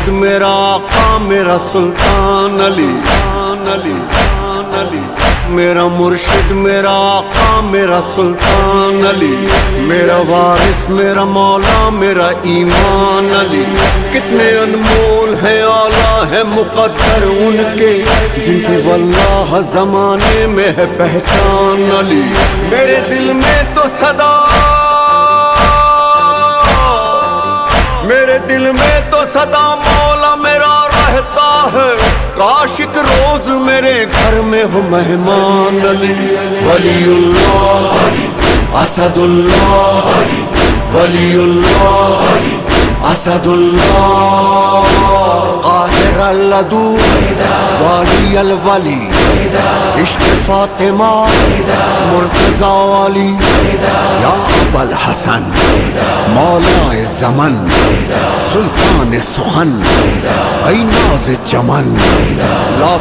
مرشد میرا آقا میرا سلطان علی، علی علی، میرا مرشد میرا آقا میرا سلطان علی، میرا وارث میرا مولا میرا ایمان علی۔ کتنے انمول ہیں اعلیٰ ہے مقدر ان کے، جن کی واللہ زمانے میں ہے پہچان علی۔ میرے دل میں تو صدا، میرے دل میں تو صدا مولا میرا رہتا ہے، کاش ایک روز میرے گھر میں ہو مہمان علی۔ ولی اللہ اسد اللہ، ولی اللہ اسد اللہ، قاہر العدو والی الولی، عشق فاطمہ مرتضی علی، یا ابا الحسن مولا زمن سلطان سخن، ای ناز چمن لا